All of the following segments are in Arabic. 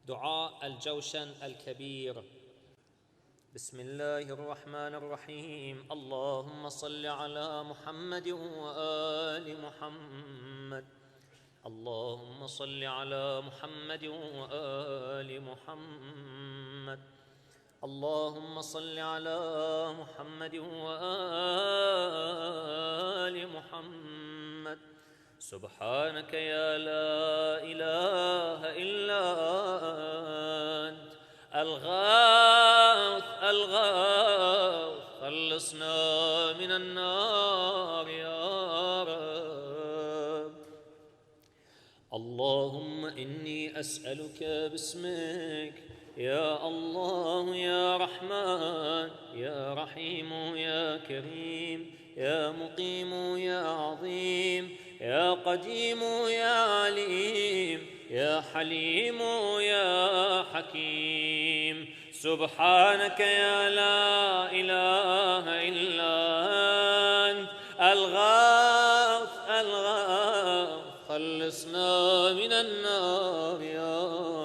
دعاء الجوشن الكبير. بسم الله الرحمن الرحيم. اللهم صل على محمد وآل محمد. اللهم صل على محمد وآل محمد. اللهم صل على محمد وآل محمد. سبحانك يا لا إله إلا أنت الغوث الغوث، خلصنا من النار يا رب. اللهم إني أسألك باسمك يا الله يا رحمن يا رحيم يا كريم يا مقيم يا عظيم يا قديم يا عليم يا حليم يا حكيم. سبحانك يا لا إله إلا أنت الغوث الغوث، خلصنا من النار يا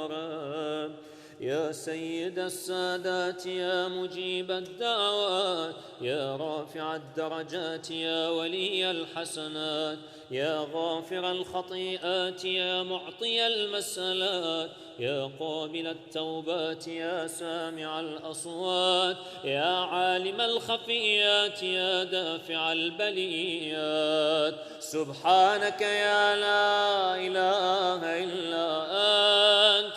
رب. يا سيد السادات يا مجيب الدعوات يا رافع الدرجات يا ولي الحسنات يا غافر الخطيئات يا معطي المسألات يا قابل التوبات يا سامع الأصوات يا عالم الخفيات يا دافع البليات. سبحانك يا لا إله إلا أنت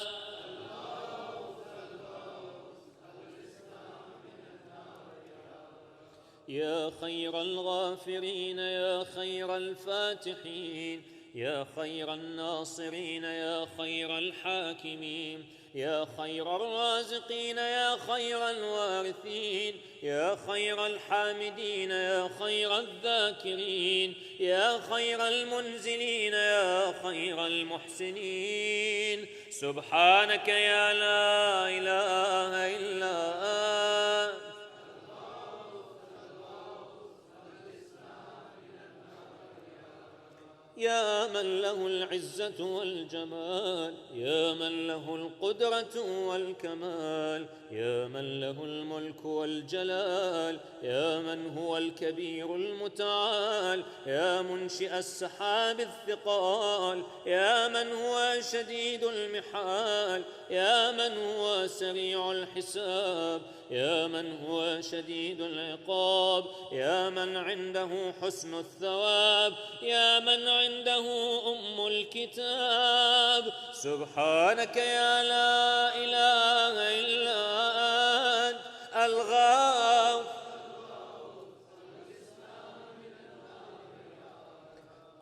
يا خير الغافرين يا خير الفاتحين يا خير الناصرين يا خير الحاكمين يا خير الرازقين يا خير الوارثين يا خير الحامدين يا خير الذاكرين يا خير المنزلين يا خير المحسنين. سبحانك يا لا إله إلا أنت يا من له العزة والجمال يا من له القدرة والكمال يا من له الملك والجلال يا من هو الكبير المتعال يا منشئ السحاب الثقال يا من هو شديد المحال يا من هو سريع الحساب يا من هو شديد العقاب يا من عنده حسن الثواب يا من عنده أم الكتاب. سبحانك يا لا إله إلا أنت الغوث.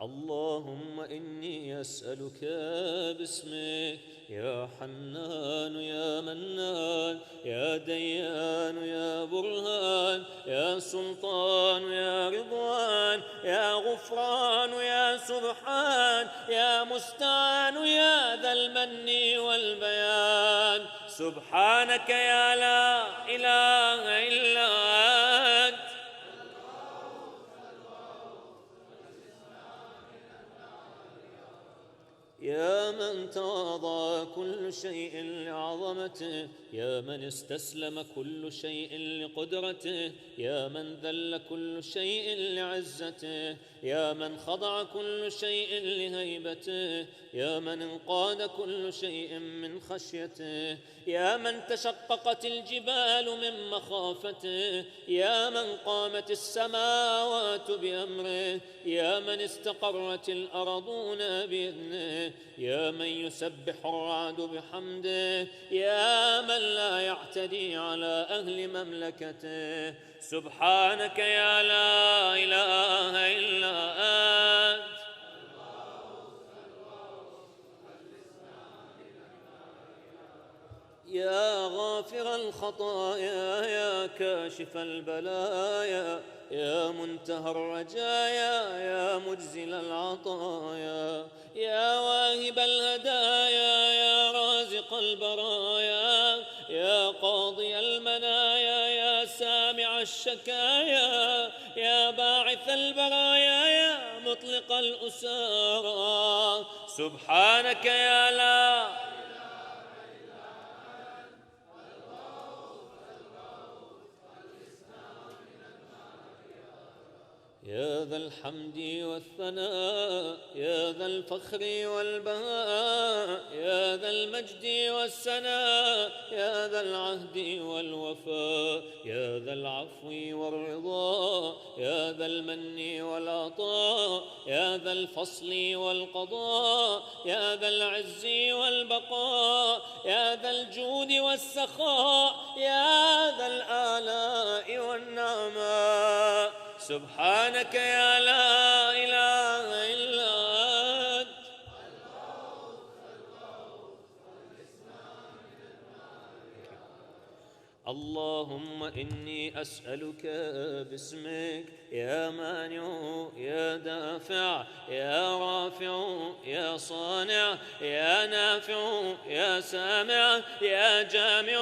اللهم إني أسألك باسمك يا حنان يا منان يا ديان يا برهان يا سلطان يا رضوان يا غفران يا سبحان يا مستعان يا ذا المن والبيان. سبحانك يا لا إله إلا أنت يا من تواضع كل شيء لعظمته يا من استسلم كل شيء لقدرته يا من ذل كل شيء لعزته يا من خضع كل شيء لهيبته يا من انقاد كل شيء من خشيته يا من تشققت الجبال من مخافته يا من قامت السماوات بأمره يا من استقرت الأرضون بإذنه يا من يسبح الرعد بحمده يا من لا يعتدي على أهل مملكته. سبحانك يا لا إله إلا أنت يا غافر الخطايا يا كاشف البلايا يا منتهى الرجايا يا مجزل العطايا يا واهب الهدايا يا رازق البرايا يا قاضي المنايا يا سامع الشكايا يا باعث البرايا يا مطلق الأسارى. سبحانك يا لا يا ذا الحمد والثناء يا ذا الفخر والبهاء يا ذا المجد والسناء يا ذا العهد والوفاء يا ذا العفو والرضا يا ذا المن والعطاء يا ذا الفصل والقضاء يا ذا العز والبقاء يا ذا الجود والسخاء يا ذا الآلاء والنعماء سبحانك يا لا إله إلا أنت. اللهم إني أسألك باسمك يا مانع يا دافع يا رافع يا صانع يا نافع يا سامع يا جامع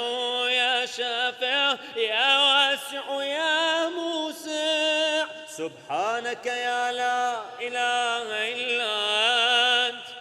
يا شافع يا واسع يا موسع سبحانك يا لا إله إلا أنت.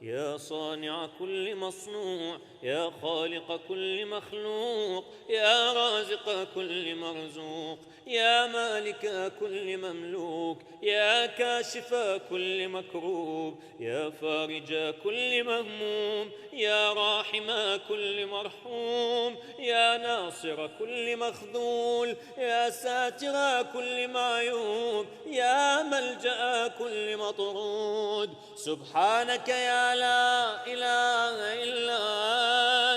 يا صانع كل مصنوع يا خالق كل مخلوق يا رازق كل مرزوق يا مالك كل مملوك يا كاشف كل مكروب يا فارج كل مهموم يا راحم كل مرحوم يا ناصر كل مخذول يا ساتر كل معيوب يا ملجأ كل مطرود سبحانك يا لا إله إلا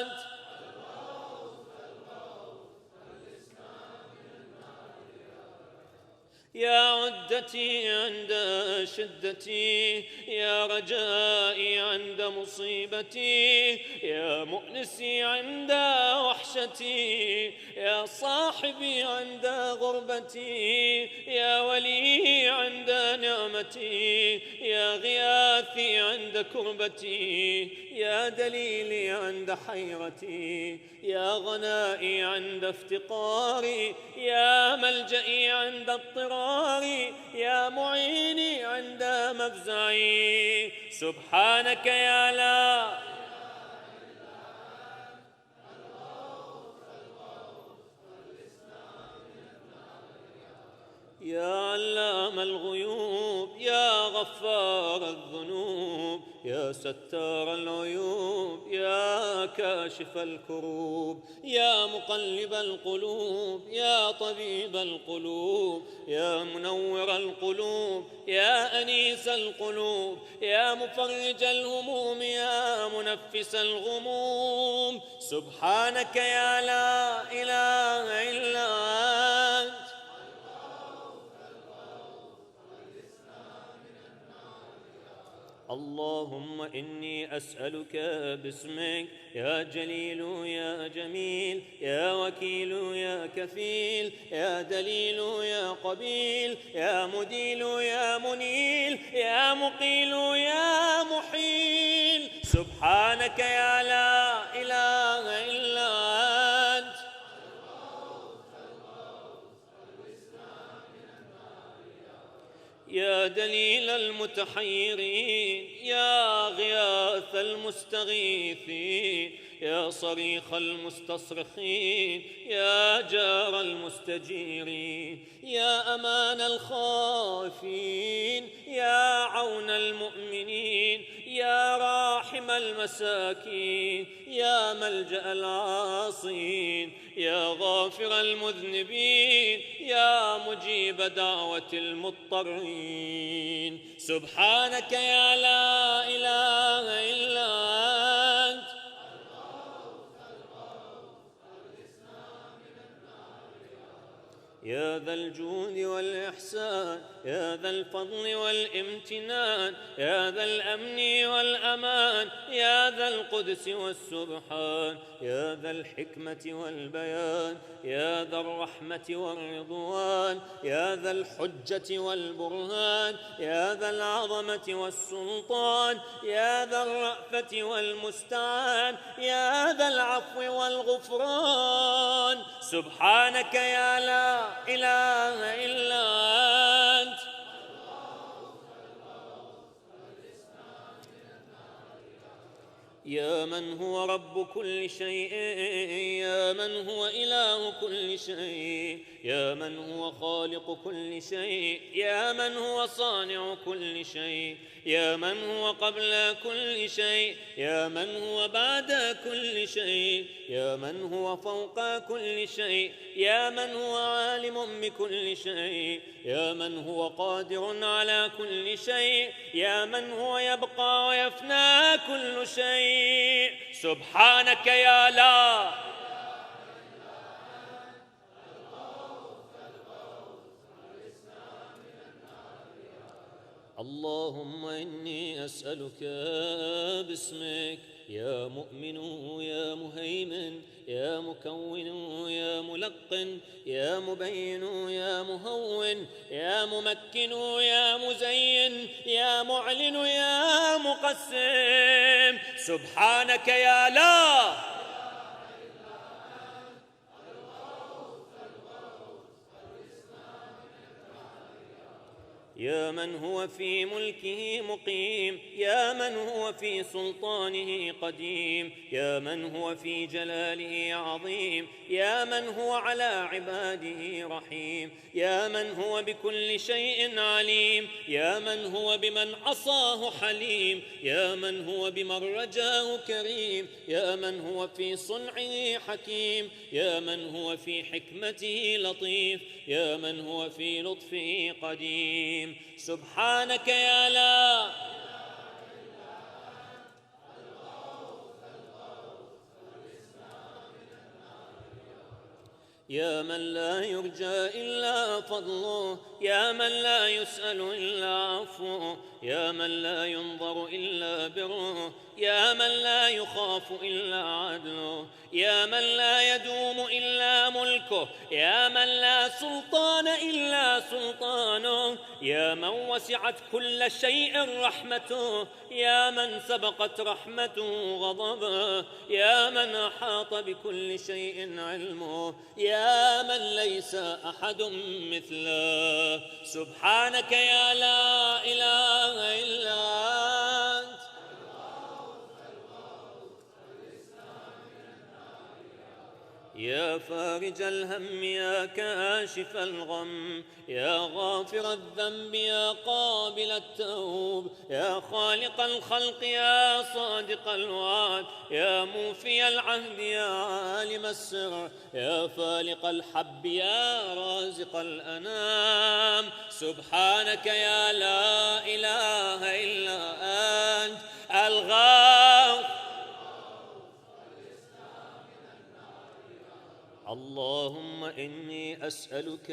أنت. يا عدتي عند شدتي يا رجائي عند مصيبتي يا مؤنسي عند وحشتي يا صاحبي عند غربتي يا ولي عند نعمتي يا غياثي عند كربتي يا دليلي عند حيرتي يا غنائي عند افتقاري يا ملجئي عند اضطراري يا معيني عند مفزعي سبحانك يا لا يا علام الغيوب يا غفار الذنوب يا ستار العيوب يا كاشف الكروب يا مقلب القلوب يا طبيب القلوب يا منور القلوب يا أنيس القلوب يا مفرج الهموم يا منفس الغموم سبحانك يا لا إله إلا أنت. اللهم إني أسألك باسمك يا جليل يا جميل يا وكيل يا كفيل يا دليل يا قبيل يا مديل يا منيل يا مقيل يا محيل سبحانك يا لا إله إلا أنت. يا دليل المتحيرين يا غياث المستغيثين يا صريخ المستصرخين يا جار المستجيرين يا أمان الخائفين يا عون المؤمنين يا راحم المساكين يا ملجأ العاصين يا غافر المذنبين يا مجيب دعوة المضطرين سبحانك يا لا إله إلا أنت. يا ذا الجود والإحسان يا ذا الفضل والامتنان يا ذا الأمن والأمان يا ذا القدس والسبحان يا ذا الحكمة والبيان يا ذا الرحمة والرضوان يا ذا الحجة والبرهان يا ذا العظمة والسلطان يا ذا الرأفة والمستعان يا ذا العفو والغفران سبحانك يا لا إله إلا أنت. يا من هو رب كل شيء، يا من هو إله كل شيء، يا من هو خالق كل شيء، يا من هو صانع كل شيء، يا من هو قبل كل شيء، يا من هو بعد كل شيء، يا من هو فوق كل شيء، يا من هو عالم بكل شيء، يا من هو قادر على كل شيء، يا من هو يبقى ويفنى كل شيء. سبحانك يا لا اللهم إني أسألك باسمك يا مؤمن يا مهيمن يا مكون يا ملقن يا مبين يا مهون يا ممكن يا مزين يا معلن يا مقسم. سبحانك يا لا يا من هو في ملكه مقيم، يا من هو في سلطانه قديم، يا من هو في جلاله عظيم، يا من هو على عباده رحيم، يا من هو بكل شيء عليم، يا من هو بمن عصاه حليم، يا من هو بمن رجاه كريم، يا من هو في صنعه حكيم، يا من هو في حكمته لطيف، يا من هو في لطفه قديم. سبحانك يا لا يا من لا يرجى إلا فضله، يا من لا يسأل إلا عفوه، يا من لا ينظر إلا بره، يا من لا يخاف إلا عدله، يا من لا يدوم إلا ملكه، يا من لا سلطان إلا سلطانه، يا من وسعت كل شيء رحمته، يا من سبقت رحمته غضبه، يا من أحاط بكل شيء علمه، يا من ليس أحد مثله. سبحانك يا لا إله إلا أنت. يا فارج الهم يا كاشف الغم، يا غافر الذنب يا قابل التوب، يا خالق الخلق يا صادق الوعد، يا موفي العهد يا عالم السر، يا فالق الحب يا رازق الأنام. سبحانك يا لا إله إلا أنت الغافر. اللهم إني أسألك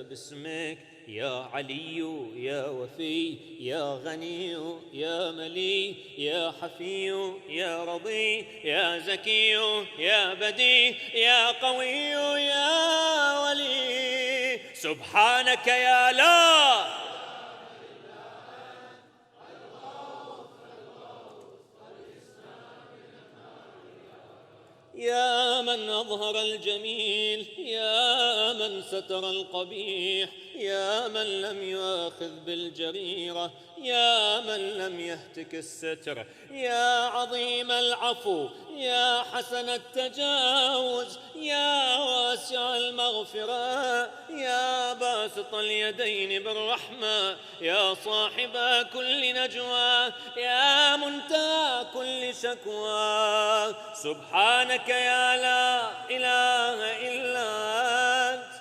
باسمك يا علي يا وفي يا غني يا ملي يا حفي يا رضي يا زكي يا بدي يا قوي يا ولي. سبحانك يا لا يا من أظهر الجميل، يا من ستر القبيح، يا من لم يؤاخذ بالجريرة، يا من لم يهتك الستر، يا عظيم العفو، يا حسن التجاوز، يا واسع المغفرة، يا باسط اليدين بالرحمة، يا صاحب كل نجوى، يا منتهى كل شكوى. سبحانك يا لا إله إلا أنت.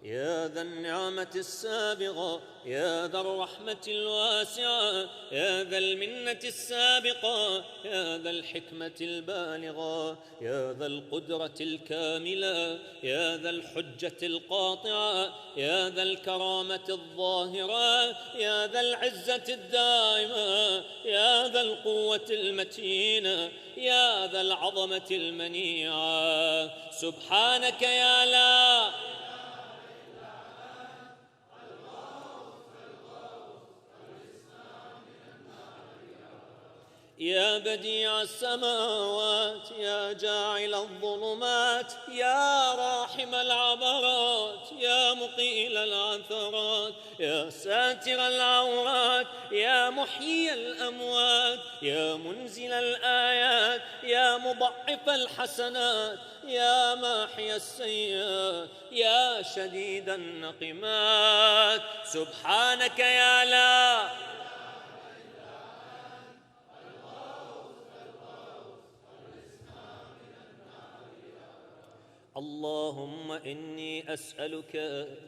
يا ذا النعمة السابغة، يا ذا الرحمة الواسعة، يا ذا المنة السابقة، يا ذا الحكمة البالغة، يا ذا القدرة الكاملة، يا ذا الحجة القاطعة، يا ذا الكرامة الظاهرة، يا ذا العزة الدائمة، يا ذا القوة المتينة، يا ذا العظمة المنيعة. سبحانك يا لا يا بديع السماوات، يا جاعل الظلمات، يا راحم العبرات، يا مقيل العثرات، يا ساتر العورات، يا محيي الأموات، يا منزل الآيات، يا مضعف الحسنات، يا ماحي السيئات، يا شديد النقمات. سبحانك يا لا اللهم إني أسألك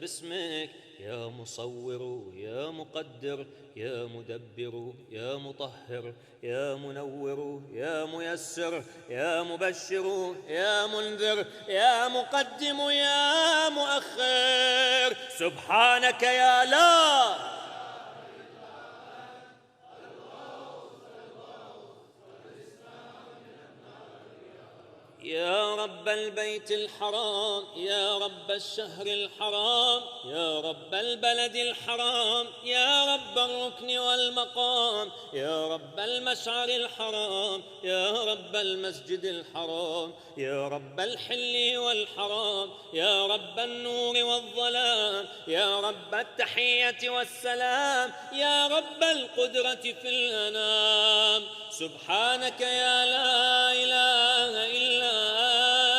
باسمك يا مصور يا مقدر يا مدبر يا مطهر يا منور يا ميسر يا مبشر يا منذر يا مقدم يا مؤخر. سبحانك يا لا يا رب البيت الحرام، يا رب الشهر الحرام، يا رب البلد الحرام، يا رب الركن والمقام، يا رب المشعر الحرام، يا رب المسجد الحرام، يا رب الحل والحرام، يا رب النور والظلام، يا رب التحية والسلام، يا رب القدرة في الأنام. سبحانك يا لا إله إلا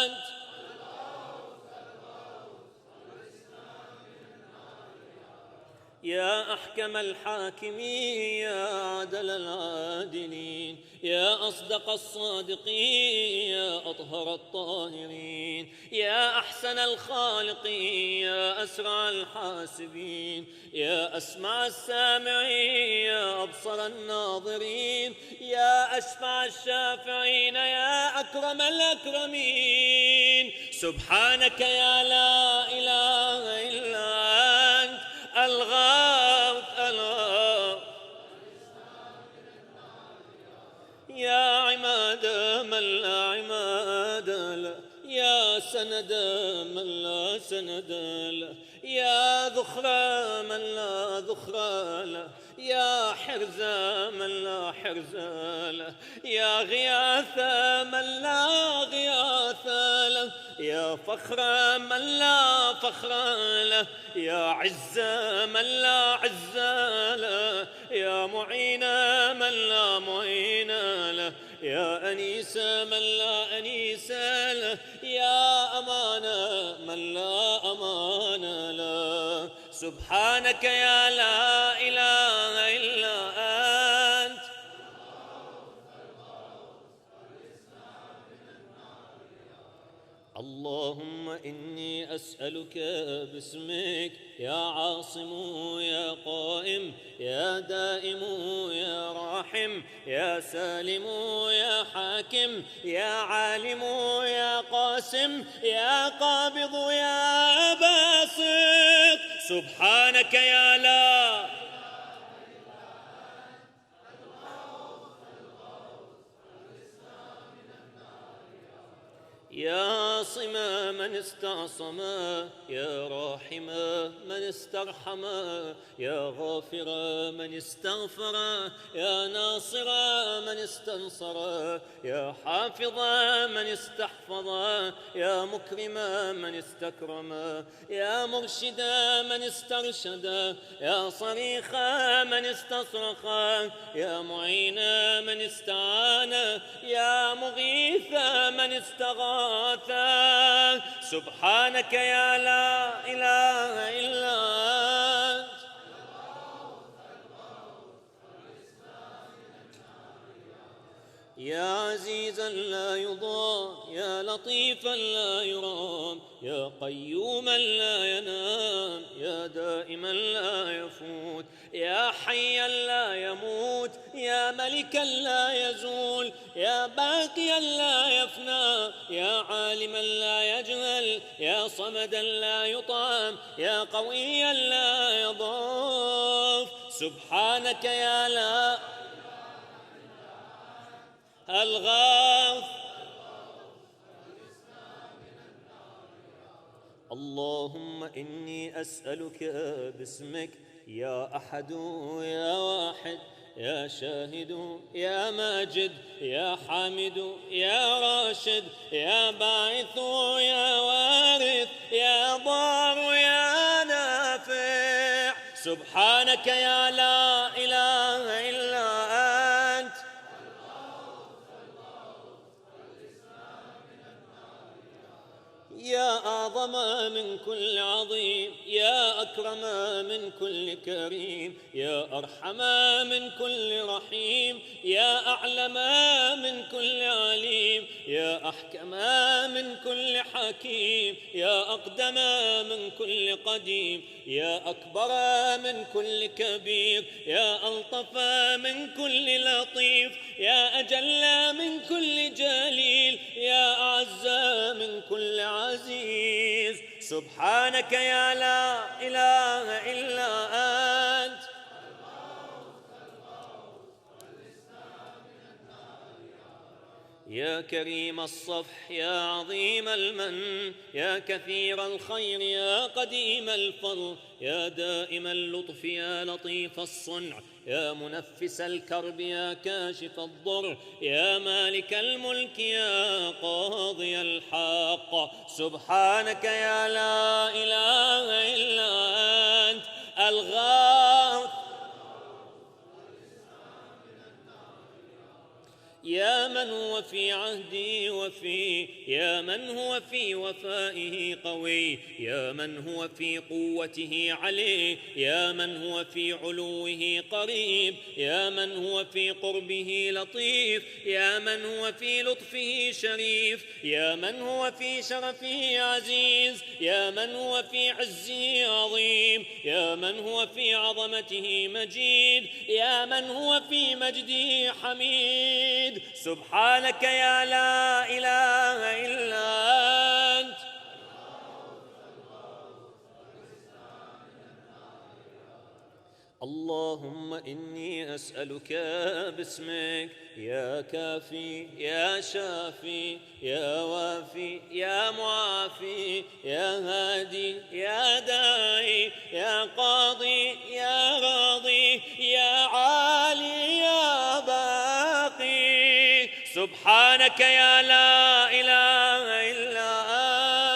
أنت. يا أحكم الحاكمين، يا عدل العادلين، يا أصدق الصادقين، يا أطهر الطاهرين، يا أحسن الخالقين، يا أسرع الحاسبين، يا أسمع السامعين، يا أبصر الناظرين، يا أشفع الشافعين، يا أكرم الأكرمين. سبحانك يا لا إله إلا أنت الغوث الغوث. يا عماد من لا عماد له، يا سند من لا سند له، يا ذخر من لا ذخر له، يا حرز من لا حرز له، يا غياث من لا غياث له، يا فخر من لا فخر له، يا عز من لا عز له، يا معين من لا معين له، يا أنيس من لا أنيس له، يا أمان من لا أمان له. سبحانك يا لا إله إلا أنت. اللهم إني أسألك باسمك يا عاصم يا قائم يا دائم يا راحم يا سالم يا حاكم يا عالم يا قاسم يا قابض يا باسط. سبحانك يا لا يا عاصم من استعصم يا راحم من استرحم يا غافر من استغفر يا ناصر من استنصر يا حافظ من استحفظ يا مكرم من استكرم يا مرشد من استرشد يا صريخ من استصرخ يا معين من استعان يا مغيث من استغاث. سبحانك يا لا إله إلا أنت. يا عزيزا لا يضام يا لطيفا لا يرام يا قيوما لا ينام يا دائما لا يفوت يا حيا لا يموت يا ملكا لا يزول يا باقيا لا يفنى يا عالما لا يجهل يا صمدا لا يطعم يا قويا لا يضعف. سبحانك يا لا الغاث. اللهم إني أسألك باسمك يا أحد يا واحد يا شاهد يا ماجد يا حامد يا راشد يا باعث يا وارث يا ضار يا سبحانك يا لا إله إلا أنت. يا أعظم من كل عظيم، يا أكرم من كل كريم، يا أرحم من كل رحيم، يا أعلم من كل عليم، يا أحكم من كل حكيم، يا أقدم من كل قديم، يا أكبر من كل كبير، يا ألطف من كل لطيف، يا أجل من كل جليل، يا أعز من كل عزيز. سبحانك يا لا إله إلا أنت. يا كريم الصفح، يا عظيم المن، يا كثير الخير، يا قديم الفضل، يا دائم اللطف، يا لطيف الصنع، يا منفس الكرب، يا كاشف الضر، يا مالك الملك، يا قاضي الحق. سبحانك يا لا إله إلا أنت الغاث. يا من هو في عهدي وفي، يا من هو في وفائه قوي، يا من هو في قوته علي، يا من هو في علوه قريب، يا من هو في قربه لطيف، يا من هو في لطفه شريف، يا من هو في شرفه عزيز، يا من هو في عزه عظيم، يا من هو في عظمته مجيد، يا من هو في مجده حميد. سبحانك يا لا إله إلا أنت. اللهم إني أسألك باسمك يا كافي، يا شافي، يا وافي، يا معافي، يا هادي، يا داعي، يا قاضي، يا راضي، يا عالي، يا باقي. سبحانك يا لا إله إلا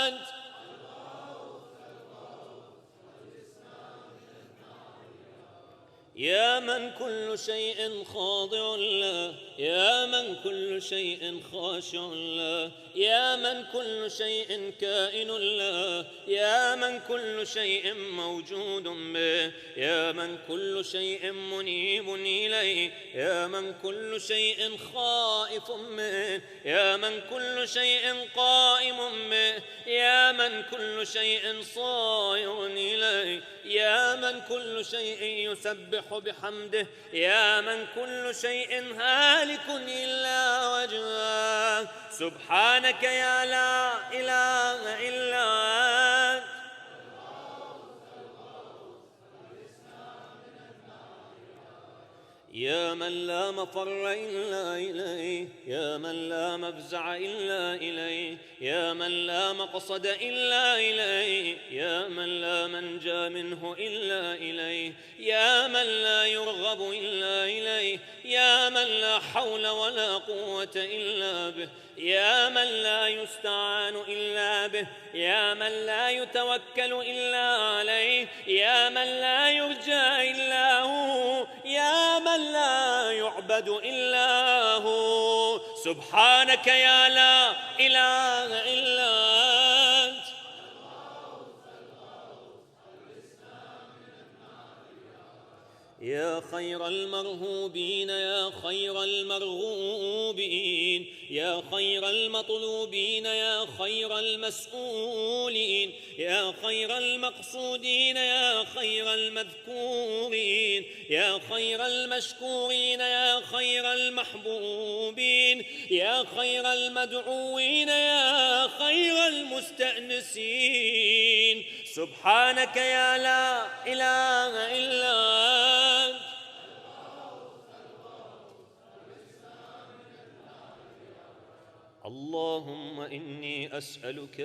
أنت. يا من كل شيء خاضع له، يا من كل شيء خاشع له، يا من كل شيء كائن له، يا من كل شيء موجود به، يا من كل شيء منيب إليه، يا من كل شيء خائف منه، يا من كل شيء قائم به، يا من كل شيء صائر إليه، يا من كل شيء يسبح بحمده، يا من كل شيء هالك إلا وجهه. سبحانك يا لا إله إلا أنت. يا من لا مفر إلا إليه، يا من لا مفزع إلا إليه، يا من لا مقصد إلا إليه، يا من لا منجى منه إلا إليه، يا من لا يرغب إلا إليه، يا من لا حول ولا قوة إلا به، يا من لا يستعان إلا به، يا من لا يتوكل إلا عليه، يا من لا يرجى إلا هو، يا من لا يعبد إلا هو. سبحانك يا لا إله إلا أنت. يا خير المرهوبين، يا خير المرغوبين، يا خير المطلوبين، يا خير المسؤولين، يا خير المقصودين، يا خير المذكورين، يا خير المشكورين، يا خير المحبوبين، يا خير المدعوين، يا خير المستأنسين. سبحانك يا لا إله إلا أنت. اللهم إني أسألك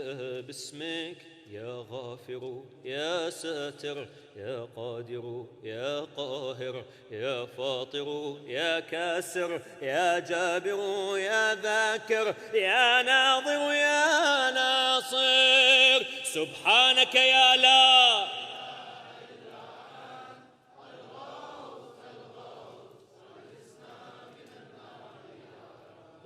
باسمك يا غافر، يا ساتر، يا قادر، يا قاهر، يا فاطر، يا كاسر، يا جابر، يا ذاكر، يا ناظر، يا ناصر. سبحانك يا لا.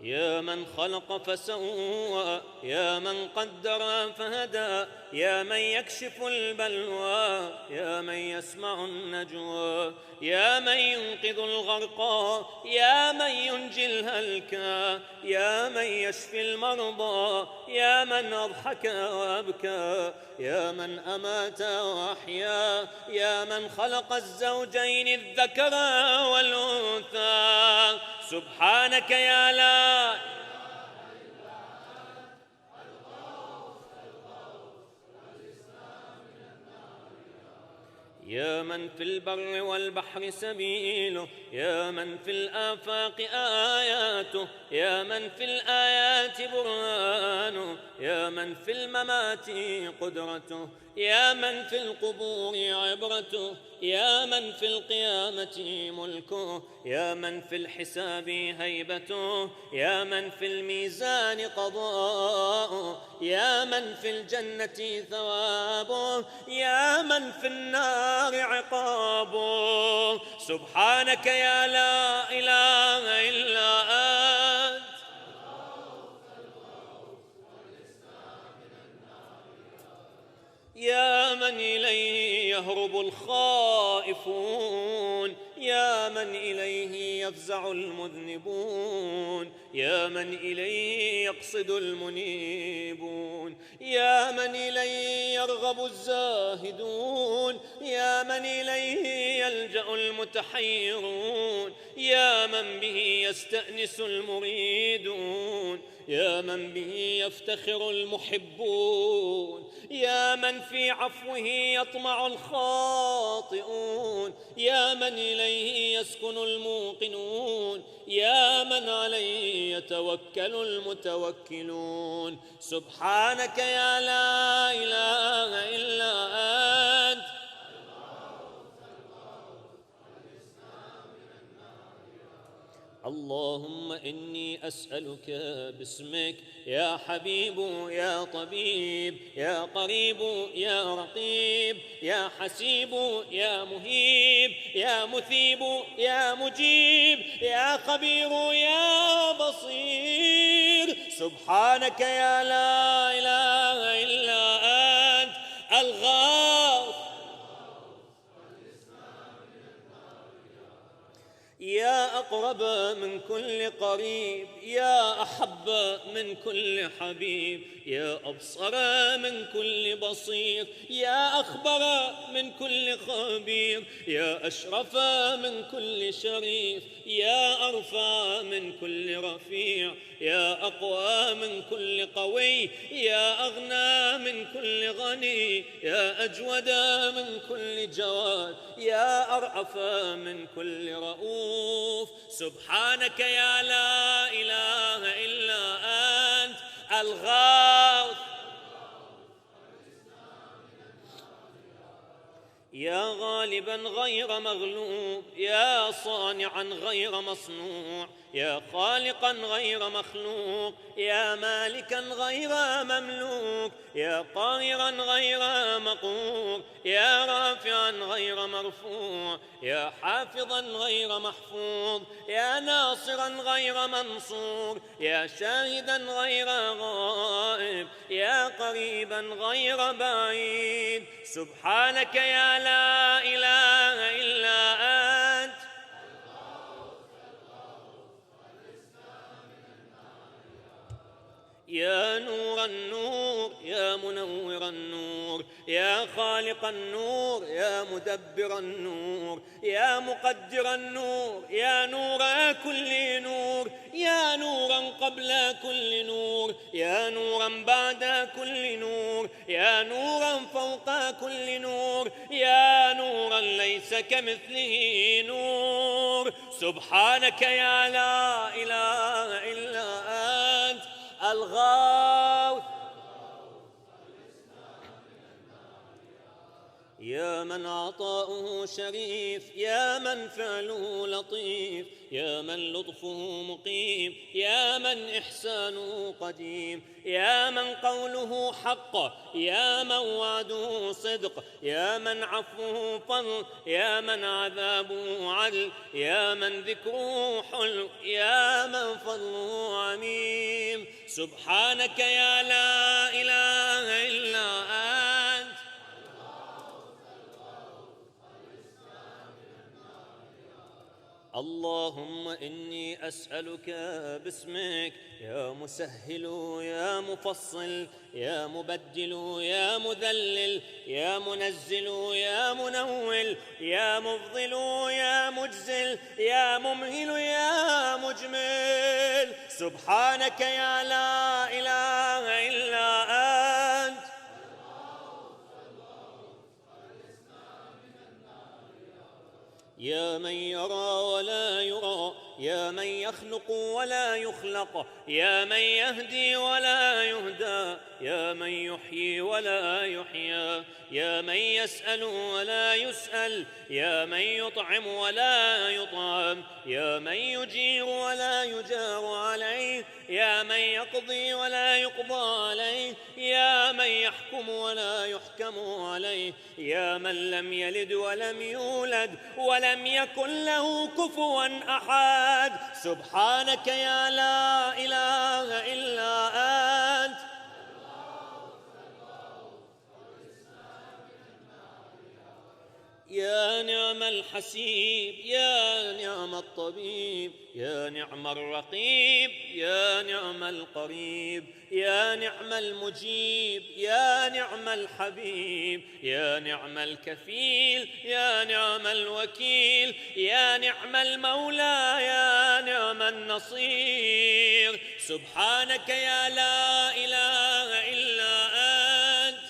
يا من خلق فسوى، يا من قدر فهدى، يا من يكشف البلوى، يا من يسمع النجوى، يا من ينقذ الغرقى، يا من ينجي الهلكى، يا من يشفي المرضى، يا من أضحك وأبكى، يا من أمات وأحيا، يا من خلق الزوجين الذكر والأنثى. سبحانك يا لا يا من في البر والبحر سبيله، يا من في الآفاق آياته، يا من في الآيات برهانه، يا من في الممات قدرته، يا من في القبور عبرته، يا من في القيامة ملكه، يا من في الحساب هيبته، يا من في الميزان قضاؤه، يا من في الجنة ثوابه، يا من في النار عقابه. سبحانك يا لا إله إلا أنت. يا من إليه يهرب الخائفون، يا من إليه يفزع المذنبون، يا من إليه يقصد المنيبون، يا من إليه يرغب الزاهدون، يا من إليه يلجأ المتحيرون، يا من به يستأنس المريدون، يا من به يفتخر المحبون، يا من في عفوه يطمع الخاطئون، يا من إليه يسكن الموقنون، يا من عليه يتوكل المتوكلون. سبحانك يا لا إله إلا أنت. اللهم إني أسألك باسمك يا حبيب يا طبيب يا قريب يا رقيب يا حسيب يا مهيب يا مثيب يا مجيب يا خبير يا بصير. سبحانك يا لا إله إلا أنت الغاث يا أقرب من كل قريب يا أحب من كل حبيب يا أبصر من كل بصير يا أخبر من كل خبير يا أشرف من كل شريف يا أرفع من كل رفيع يا أقوى من كل قوي يا أغنى من كل غني يا أجود من كل جواد يا أرأف من كل رؤوف. سبحانك يا لا إله إلا أنت الغاث يا غالبا غير مغلوب يا صانعا غير مصنوع يا خالقا غير مخلوق يا مالكا غير مملوك يا قاهرا غير مقهور يا رافعا غير مرفوع يا حافظا غير محفوظ يا ناصرا غير منصور يا شاهدا غير غائب يا قريبا غير بعيد. سبحانك يا لا إله إلا أنت يا نور النور يا منور النور يا خالق النور يا مدبر النور يا مقدر النور يا نور كل نور يا نورا قبل كل نور يا نورا بعد كل نور يا نورا فوق كل نور يا نورا ليس كمثله نور. سبحانك يا لا إله إلا أنت الغاث يا من عطاؤه شريف يا من فعله لطيف يا من لطفه مقيم يا من إحسانه قديم يا من قوله حق يا من وعده صدق، يا من عفوه فضل، يا من عذابه عدل، يا من ذكره حلو، يا من فضله عميم. سبحانك يا لا إله إلا أنت. اللهم إني أسألك باسمك يا مسهل يا مفصل يا مبدل يا مذلل يا منزل يا منول يا مفضل يا مجزل يا ممهل يا مجمل. سبحانك يا لا إله إلا أنت. يا من يرى ولا يرى، يا من يخلق ولا يخلق، يا من يهدي ولا يهدى، يا من يحيي ولا يحيى، يا من يسأل ولا يسأل، يا من يطعم ولا يطعم، يا من يجير ولا يجار عليه، يا من يقضي ولا يقضى عليه، يا من يحكم ولا يحكم عليه، يا من لم يلد ولم يولد ولم يكن له كفوا أحد. سبحانك يا لا إله إلا أنت. يا نعم الحسيب، يا نعم الطبيب، يا نعم الرقيب، يا نعم القريب، يا نعم المجيب، يا نعم الحبيب، يا نعم الكفيل، يا نعم الوكيل، يا نعم المولى، يا نعم النصير. سبحانك يا لا إله إلا أنت.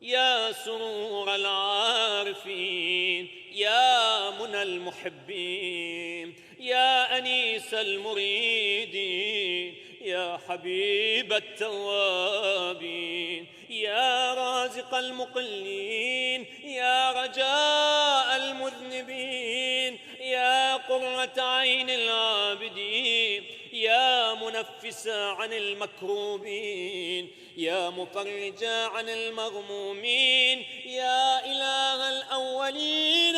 يا سرور العارفين، يا منى المحبين، يا أنيس المريدين، يا حبيب التوابين، يا رازق المقلين، يا رجاء المذنبين، يا قرة عين العابدين، يا منفسا عن المكروبين، يا مفرجا عن المغمومين، يا إله الأولين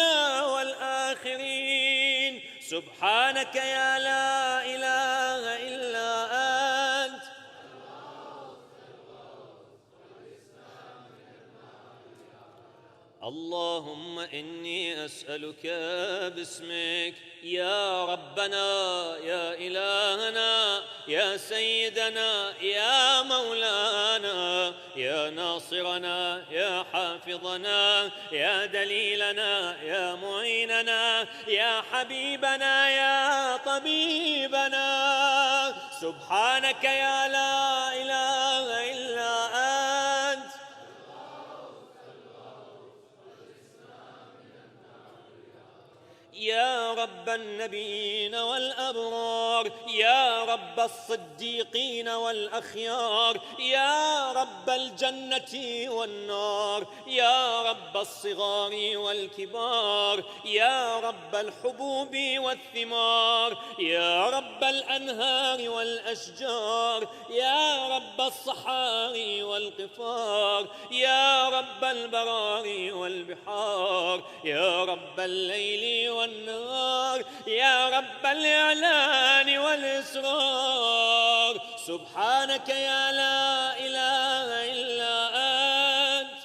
والآخرين. سبحانك يا لا إله إلا أنت. اللهم إني أسألك باسمك يا ربنا يا إلهنا يا سيدنا يا مولانا يا ناصرنا يا حافظنا يا دليلنا يا معيننا يا حبيبنا يا طبيبنا. سبحانك يا لا إله إلا أنت. يا رب النبيين والأبرار، يا رب الصديقين والأخيار، يا رب الجنة والنار، يا رب الصغار والكبار، يا رب الحبوب والثمار، يا رب الأنهار والأشجار، يا رب الصحاري والقفار، يا رب البرار والبحار، يا رب الليل والنار، يا رب الإعلان والإسرار. سبحانك يا لا إله إلا أنت.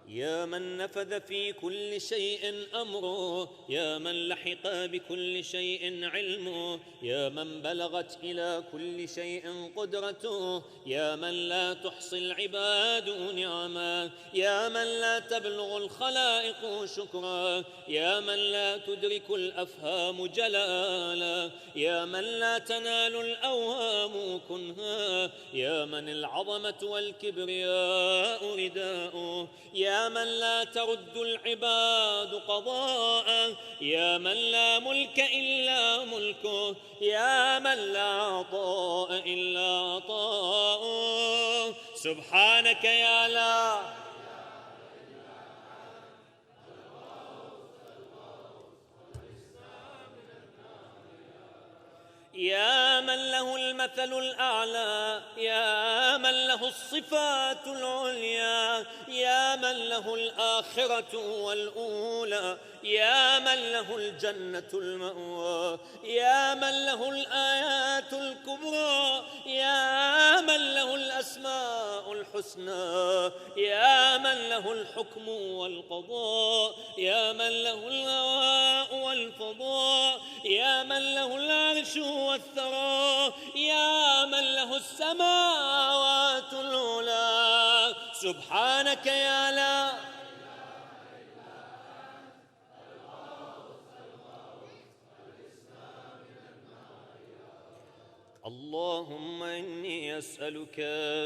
يا من نفذ في كل شيء أمره، يا من لحق بكل شيء علمه، يا من بلغت إلى كل شيء قدرته، يا من لا تحصي العباد نعما، يا من لا تبلغ الخلائق شكرا، يا من لا تدرك الأفهام جلالا، يا من لا تنال الأوهام كنها، يا من العظمة والكبرياء رداؤه، يا من لا ترد العباد قضاء، يا من لا ملك إلا ملكه، يا من لا عطاء إلا عطاؤه. سبحانك يا لا. يا من له المثل الأعلى، يا من له الصفات العليا، يا من له الآخرة والأولى، يا من له الجنة المأوى، يا من له الآيات الكبرى، يا من له الأسماء الحسنى، يا من له الحكم والقضاء، يا من له الهواء والفضاء، يا من له العرش والثرى، يا من له السماوات العلى. سبحانك يا لا اللهم إني أسألك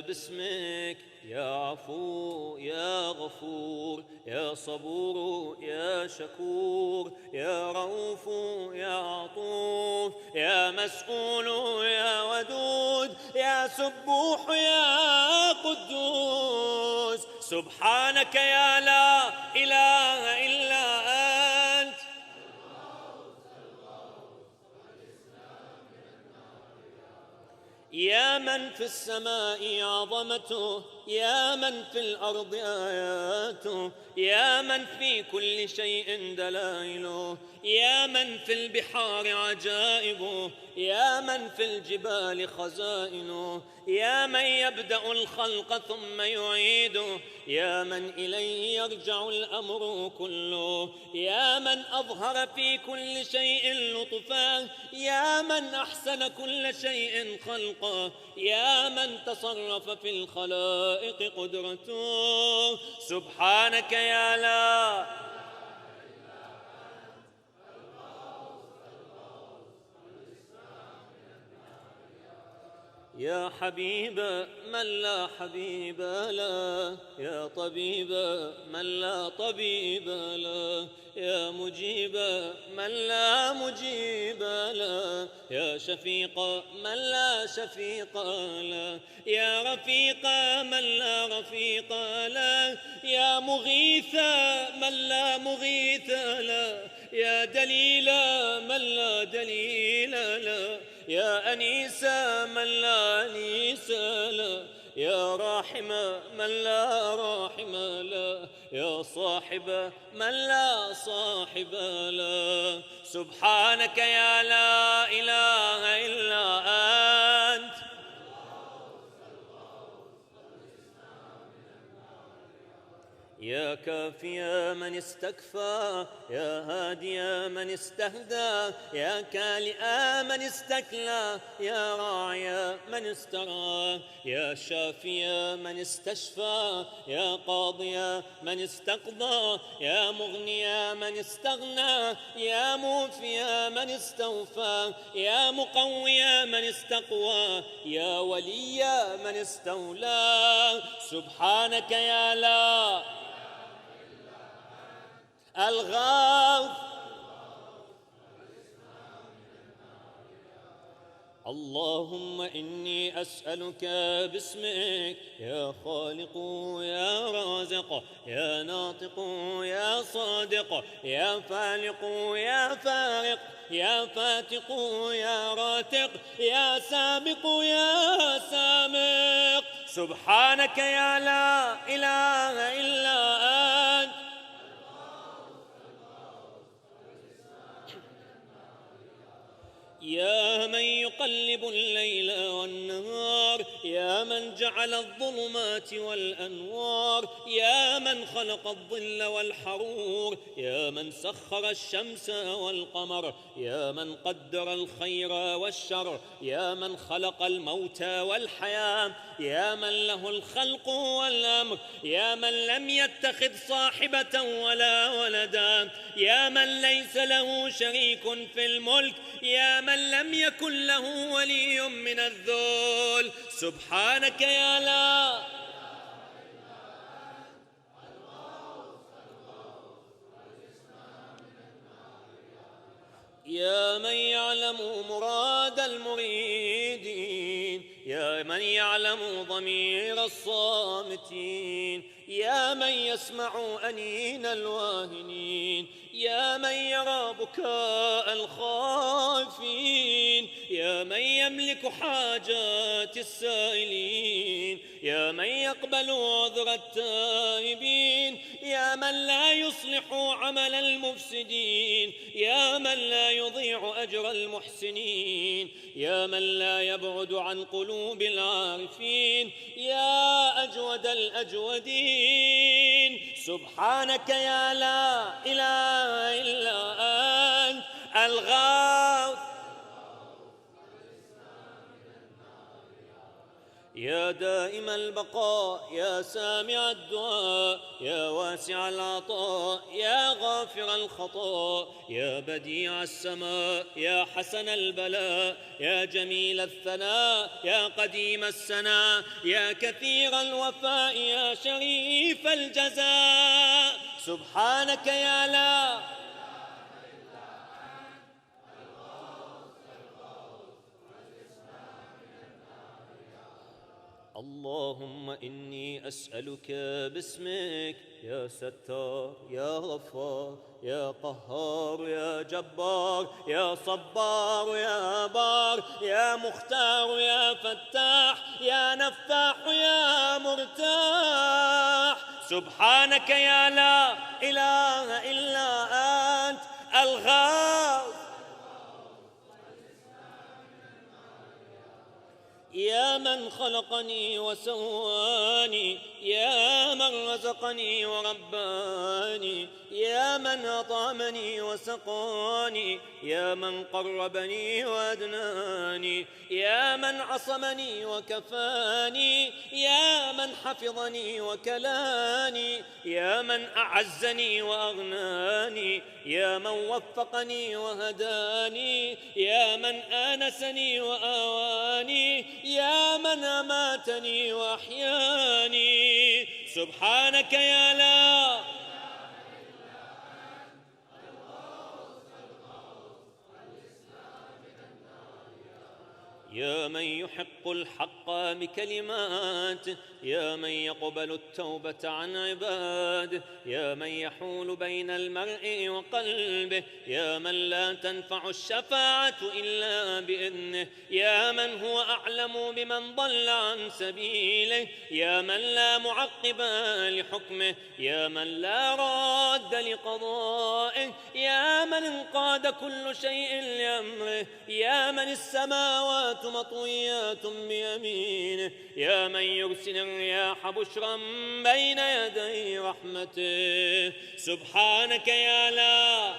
باسمك يا عفو يا غفور يا صبور يا شكور يا رؤوف يا عطوف يا مسؤول يا ودود يا سبوح يا قدوس. سبحانك يا لا إله إلا أنت. يا من في السماء عظمته، يا من في الأرض آياته، يا من في كل شيء دلائله، يا من في البحار عجائبه، يا من في الجبال خزائنه، يا من يبدأ الخلق ثم يعيده، يا من إليه يرجع الأمر كله، يا من أظهر في كل شيء لطفا، يا من أحسن كل شيء خلقا، يا من تصرف في الخلائق قدرته. سبحانك يا لا يا حبيب من لا حبيب له، يا طبيب من لا طبيب له، يا مجيب من لا مجيب له، يا شفيق من لا شفيق له، يا رفيق من لا رفيق له، يا مغيث من لا مغيث له، يا دليل من لا دليل له، يا أنيس من لا أنيس له، يا راحم من لا راحم له، يا صاحب من لا صاحب له. سبحانك يا لا إله إلا أنت. يا كافي من استكفى، يا هادي من استهدى، يا كالئ من استكلى، يا راعي من استرعى، يا شافي من استشفى، يا قاضي من استقضى، يا مغني من استغنى، يا موفي من استوفى، يا مقوي من استقوى، يا ولي من استولى. سبحانك يا لا الغاث. اللهم إني أسألك باسمك يا خالق يا رازق يا ناطق يا صادق يا فالق يا فارق يا فاتق يا راتق يا سابق يا سامق. سبحانك يا لا إله إلا أنت. يا من يقلب الليل والنهار، يا من جعل الظلمات والأنوار، يا من خلق الظل والحرور، يا من سخر الشمس والقمر، يا من قدر الخير والشر، يا من خلق الموت والحياة، يا من له الخلق والأمر، يا من لم يتخذ صاحبة ولا ولدا، يا من ليس له شريك في الملك، يا من لم يكن له ولي من الذل. سبحانك يا لا يا من يعلم مراد المريدين، يا من يعلم ضمير الصامتين، يا من يسمع أنين الواهنين، يا من يرى بكاء الخائفين، يا يملك حاجات السائلين، يا من يقبل عذر التائبين، يا من لا يصلح عمل المفسدين، يا من لا يضيع أجر المحسنين، يا من لا يبعد عن قلوب العارفين، يا أجود الأجودين. سبحانك يا لا إله إلا أنت الغوث، يا دائم البقاء، يا سامع الدعاء، يا واسع العطاء، يا غافر الخطاء، يا بديع السماء، يا حسن البلاء، يا جميل الثناء، يا قديم السناء، يا كثير الوفاء، يا شريف الجزاء. سبحانك يا لا اللهم إني أسألك باسمك يا ستار، يا غفار، يا قهار، يا جبار، يا صبار، يا بار، يا مختار، يا فتاح، يا نفاح، يا مرتاح. سبحانك يا لا إله إلا أنت الغوث، يا من خلقني وسواني، يا من رزقني ورباني، يا من أطعمني وسقاني، يا من قربني وأدناني، يا من عصمني وكفاني، يا من حفظني وكلاني، يا من أعزني وأغناني، يا من وفقني وهداني، يا من آنسني وآواني، يا من أماتني وأحياني. سبحانك يا لا يا من يحق الحق بكلماته، يا من يقبل التوبة عن عباده، يا من يحول بين المرء وقلبه، يا من لا تنفع الشفاعة إلا بإذنه، يا من هو أعلم بمن ضل عن سبيله، يا من لا معقب لحكمه، يا من لا راد لقضائه، يا من انقاد كل شيء لأمره، يا من السماوات مطويات بيمينه، يا من يرسل الرياح بشرا بين يدي رحمته. سبحانك يا لا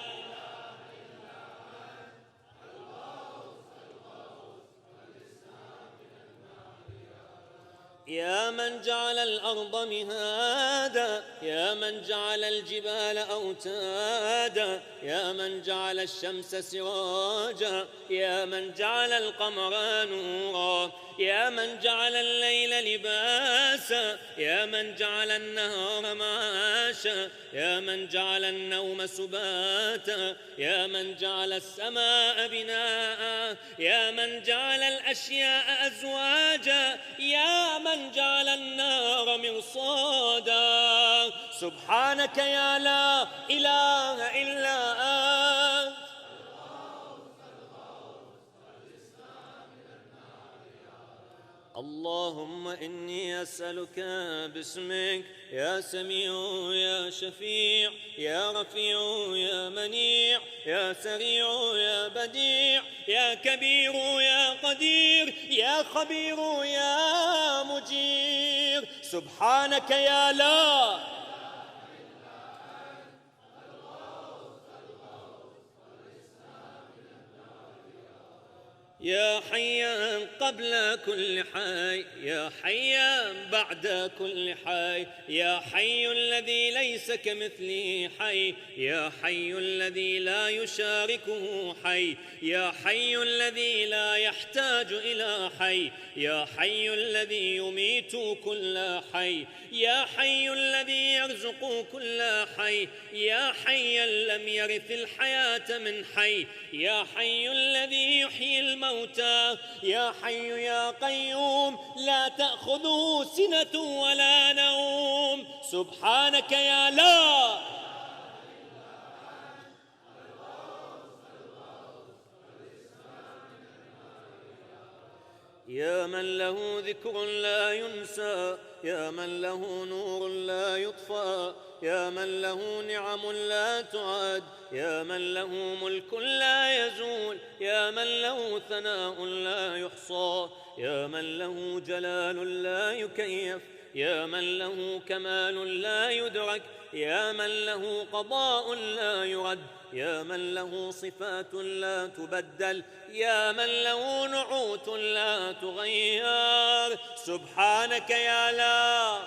يا من جعل الأرض مهادا، يا من جعل الجبال أوتادا، يا من جعل الشمس سراجا، يا من جعل القمر نورا، يا من جعل الليل لباسا، يا من جعل النهار معاشا، يا من جعل النوم سباتا، يا من جعل السماء بناء، يا من جعل الأشياء أزواجا، يا من جعل النار مرصادا. سبحانك يا لا إله إلا أنت اللهم إني أسألك باسمك يا سميع يا شفيع يا رفيع يا منيع يا سريع يا بديع يا كبير يا قدير يا خبير يا مجير. سبحانك يا لا يا حيا قبل كل حي، يا حيا بعد كل حي، يا حي الذي ليس كمثله حي، يا حي الذي لا يشاركه حي، يا حي الذي لا يحتاج إلى حي، يا حي الذي يميت كل حي، يا حي الذي يرزق كل حي، يا حيا لم يرث الحياة من حي، يا حي الذي يحيي الموتى، يا حي يا قيوم لا تأخذه سنة ولا نوم. سبحانك يا لا يا من له ذكر لا ينسى، يا من له نور لا يطفى، يا من له نعم لا تعد، يا من له ملك لا يزول، يا من له ثناء لا يحصى، يا من له جلال لا يكيف، يا من له كمال لا يدرك، يا من له قضاء لا يرد، يا من له صفات لا تبدل، يا من له نعوت لا تغير. سبحانك يا لا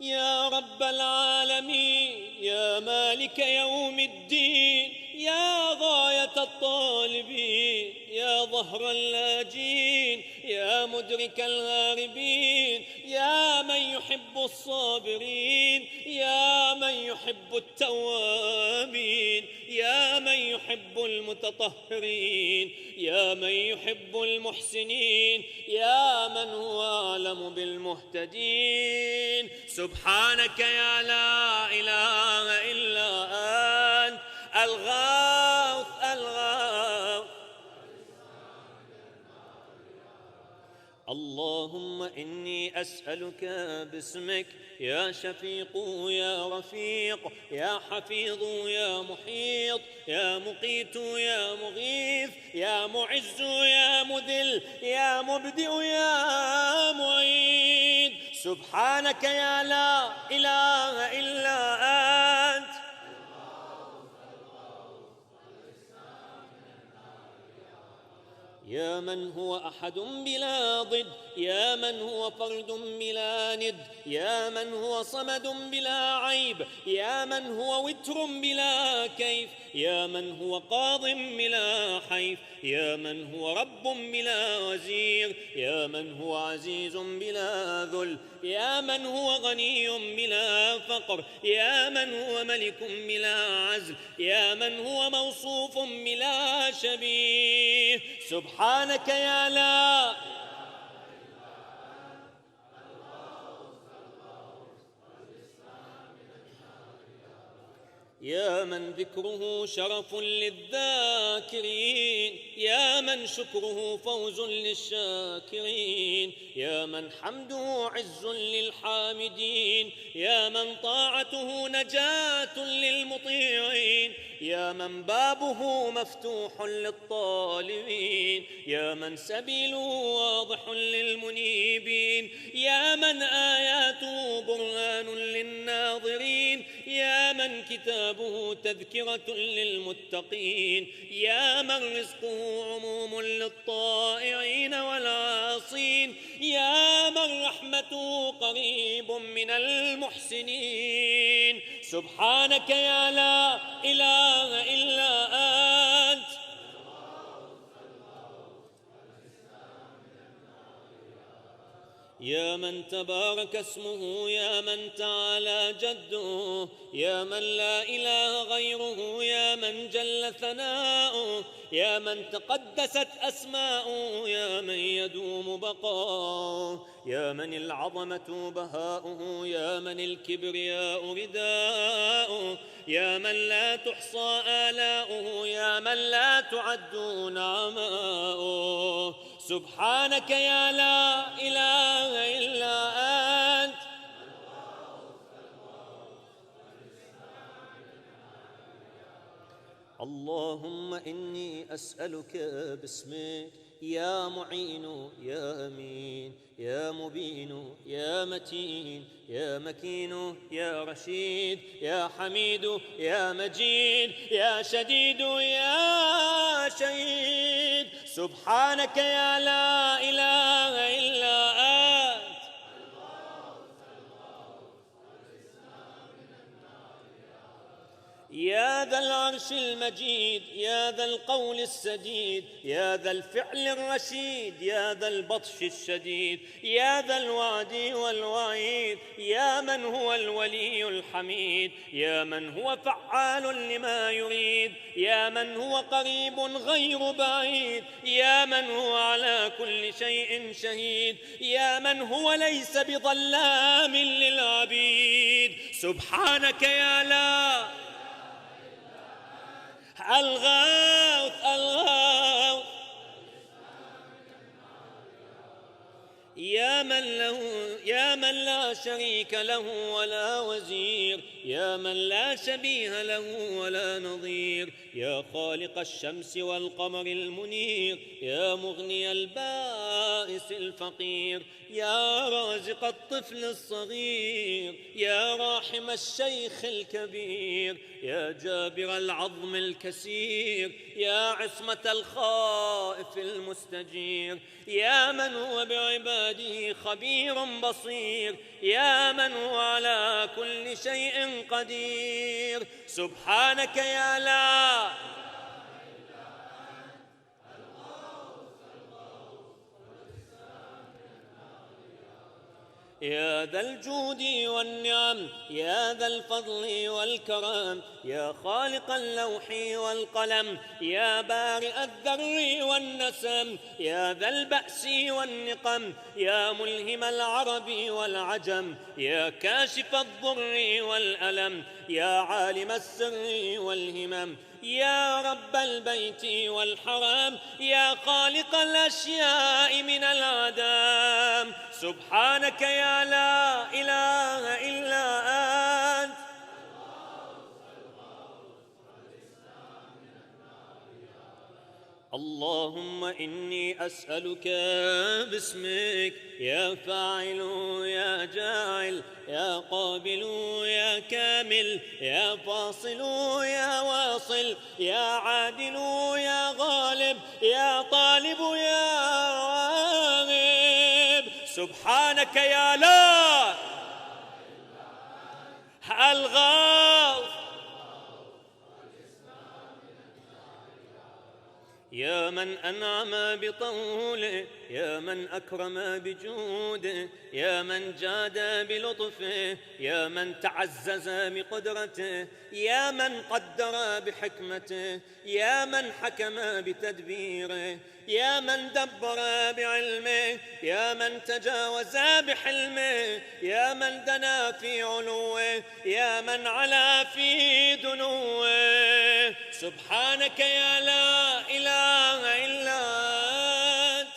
يا رب العالمين، يا مالك يوم الدين، يا غاية الطالبين، يا ظهر اللاجين، يا مدرك الهاربين، يا من يحب الصابرين، يا من يحب التوابين، يا من يحب المتطهرين، يا من يحب المحسنين، يا من هو أعلم بالمهتدين. سبحانك يا لا إله إلا أنت الغوث الغوث. اللهم إني أسألك باسمك يا شفيق يا رفيق يا حفيظ يا محيط يا مقيت يا مغيث يا معز يا مذل يا مبدئ يا معيد. سبحانك يا لا إله إلا أنت يا من هو أحد بلا ضد، يا من هو فرد بلا ند، يا من هو صمد بلا عيب، يا من هو وتر بلا كيف، يا من هو قاض بلا حيف، يا من هو رب بلا وزير، يا من هو عزيز بلا ذل، يا من هو غني بلا فقر، يا من هو ملك بلا عزل، يا من هو موصوف بلا شبيه. سبحانك يا لا يا من ذكره شرف للذاكرين، يا من شكره فوز للشاكرين، يا من حمده عز للحامدين، يا من طاعته نجاة للمطيعين، يا من بابه مفتوح للطالبين، يا من سبيله واضح للمنيبين، يا من آياته برهان للناظرين، يا من كتابه تذكرة للمتقين، يا من رزقه عموم للطائعين والعاصين، يا من رحمته قريب من المحسنين. سبحانك يا لا إله إلا أنت يا من تبارك اسمه، يا من تعالى جده، يا من لا إله غيره، يا من جل ثناؤه، يا من تقدست أسماؤه، يا من يدوم بقاؤه، يا من العظمة بهاؤه، يا من الكبرياء رداؤه، يا من لا تحصى آلاؤه، يا من لا تعد نعماؤه. سبحانك يا لا إله إلا أنت اللهم إني أسألك باسمك يا معين يا أمين يا مبين يا متين يا مكين يا رشيد يا حميد يا مجيد يا شديد يا شهيد. سبحانك يا لا إله إلا أنت يا ذا العرش المجيد، يا ذا القول السديد، يا ذا الفعل الرشيد، يا ذا البطش الشديد، يا ذا الوعد والوعيد، يا من هو الولي الحميد، يا من هو فعال لما يريد، يا من هو قريب غير بعيد، يا من هو على كل شيء شهيد، يا من هو ليس بظلام للعبيد. سبحانك يا لا الغوث الغوث يا من لا شريك له ولا وزير، يا من لا شبيه له ولا نظير، يا خالق الشمس والقمر المنير، يا مغني البائس الفقير، يا رازق الطفل الصغير، يا راحم الشيخ الكبير، يا جابر العظم الكسير، يا عصمة الخائف المستجير، يا من هو بعباده خبير بصير، يا من هو على كل شيء قدير. سبحانك يا لا يا ذا الجود والنعم، يا ذا الفضل والكرم، يا خالق اللوح والقلم، يا بارئ الذر والنسم، يا ذا البأس والنقم، يا ملهم العرب والعجم، يا كاشف الضر والألم، يا عالم السر والهمم، يا رب البيت والحرم، يا خالق الأشياء من العدم. سبحانك يا لا إله إلا أنت. اللهم إني أسألك باسمك يا فاعل يا جاعل يا قابل يا كامل يا فاصل يا واصل يا عادل يا غالب يا طالب يا راغب. سبحانك يا لا الغوث يا من أنعم بطوله، يا من أكرم بجوده، يا من جاد بلطفه، يا من تعزز بقدرته، يا من قدر بحكمته، يا من حكم بتدبيره، يا من دبر بعلمه، يا من تجاوز بحلمه، يا من دنا في علوه، يا من علا في دنوه. سبحانك يا لا إله إلا أنت.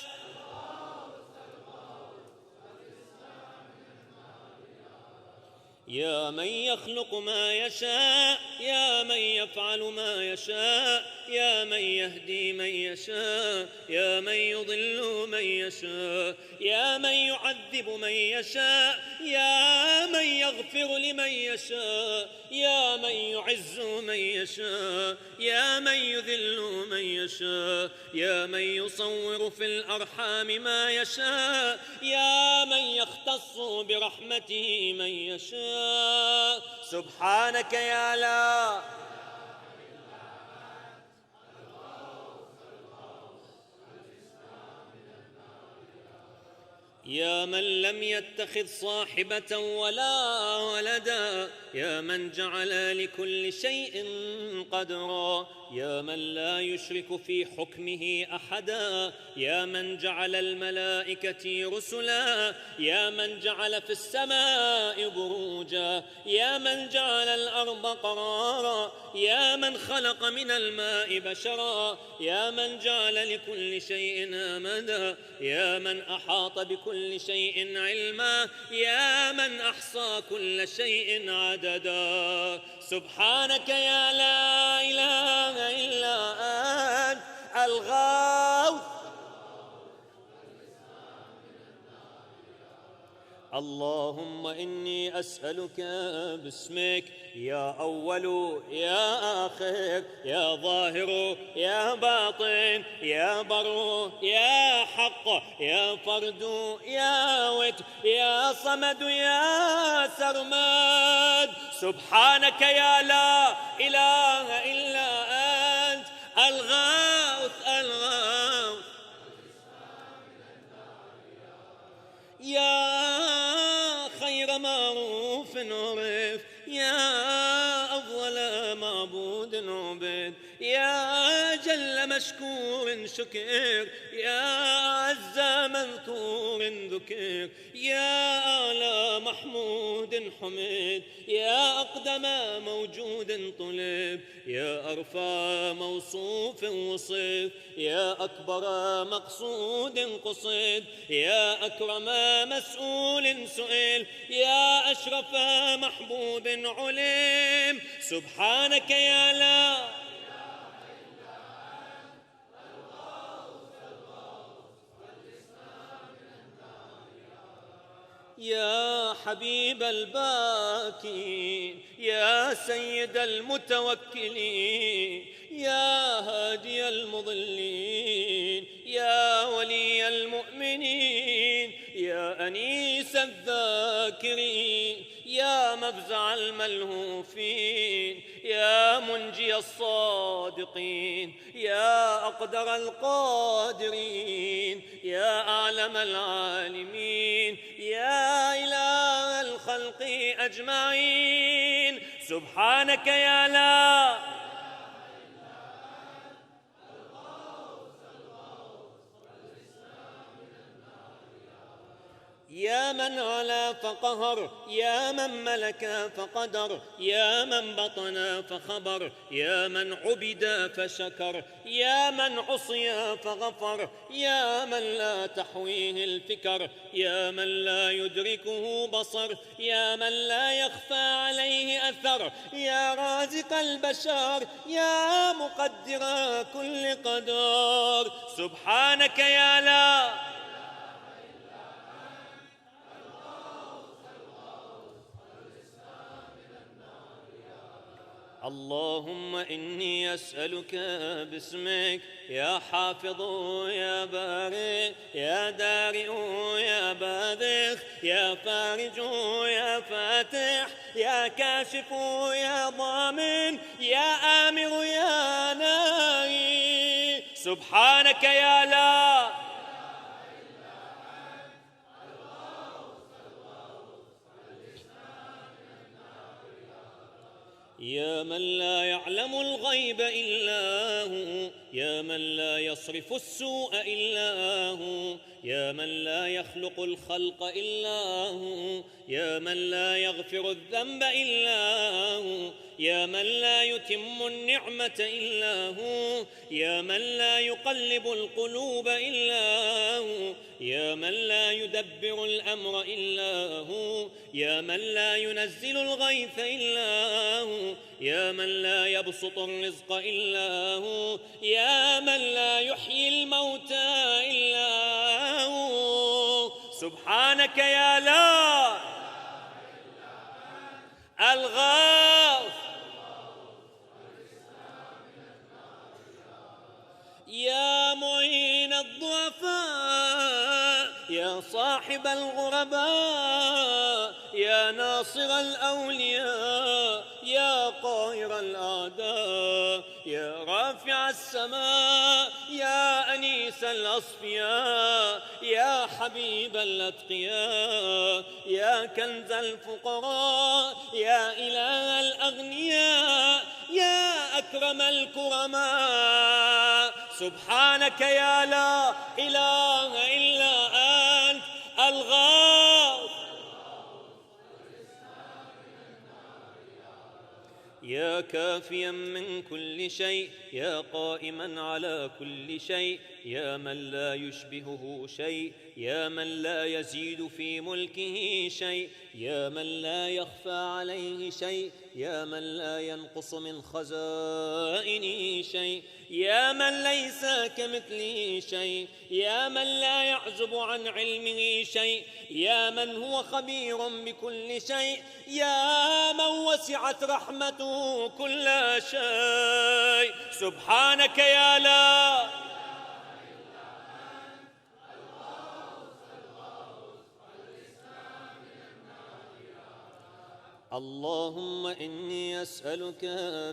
يا من يخلق ما يشاء، يا من يفعل ما يشاء، يا من يهدي من يشاء، يا من يضل من يشاء، يا من يعذب من يشاء، يا من يغفر لمن يشاء، يا من يعز من يشاء، يا من يذل من يشاء، يا من يصور في الأرحام ما يشاء، يا من يختص برحمته من يشاء. سبحانك يا لا يا من لم يتخذ صاحبة ولا ولدا، يا من جعل لكل شيء قدرا، يا من لا يشرك في حكمه أحدا، يا من جعل الملائكة رسلا، يا من جعل في السماء بروجا، يا من جعل الأرض قرارا، يا من خلق من الماء بشرا، يا من جعل لكل شيء آمدا، يا من أحاط بكل شيء علما، يا من أحصى كل شيء عددا. سبحانك يا لا إله إلا أنت الغوث. اللهم إني أسألك باسمك يا أول يا آخر يا ظاهر يا باطن يا بر يا حق يا فرد يا وتر يا صمد يا سرمد. سبحانك يا لا إله إلا أنت الغوث الغوث. يا خير معروف عرف، يا أفضل معبود عبد، يا جل مشكور شكر، يا عز مذكور ذكر، يا أعلى محمود حمد، يا أقدم موجود طلب، يا أرفع موصوف وصف، يا أكبر مقصود قصد، يا أكرم مسؤول سئل، يا أشرف محبوب علم. سبحانك يا لا يا حبيب الباكين، يا سيد المتوكلين، يا هادي المضلين، يا ولي المؤمنين، يا أنيس الذاكرين، يا مفزع الملهوفين، يا منجي الصادقين، يا أقدر القادرين، يا أعلم العالمين، يا إله الخلق أجمعين. سبحانك يا لا يا من علا فقهر، يا من ملك فقدر، يا من بطن فخبر، يا من عبد فشكر، يا من عصي فغفر، يا من لا تحويه الفكر، يا من لا يدركه بصر، يا من لا يخفى عليه أثر، يا رازق البشر، يا مقدر كل قدر. سبحانك يا لا اللهم إني أسألك باسمك يا حافظ يا بارئ يا دارئ يا باذخ يا فارج يا فاتح يا كاشف يا ضامن يا آمر يا ناهي. سبحانك يا لا يا من لا يعلم الغيب إلا هو، يا من لا يصرف السوء إلا هو، يا من لا يخلق الخلق إلا هو، يا من لا يغفر الذنب إلا هو، يا من لا يتم النعمة إلا هو، يا من لا يقلب القلوب إلا هو، يا من لا يدبر الأمر إلا هو، يا من لا ينزل الغيث إلا هو، يا من لا يبسط الرزق إلا هو، يا من لا يحيي الموتى إلا هو. سبحانك يا لا الغاث يا معين الضعفاء يا صاحب الغرباء يا ناصر الأولياء يا قاهر الأعداء يا رافع السماء يا أنيس الأصفياء يا حبيب الأتقياء يا كنز الفقراء يا إله الأغنياء يا أكرم الكرماء. سبحانك يا لا إله إلا أنت الغاث يا كافيا من كل شيء يا قائما على كل شيء يا من لا يشبهه شيء يا من لا يزيد في ملكه شيء يا من لا يخفى عليه شيء يا من لا ينقص من خزائنه شيء يا من ليس كمثله شيء يا من لا يعزب عن علمه شيء يا من هو خبير بكل شيء يا من وسعت رحمته كل شيء. سبحانك يا لا اللهم إني أسألك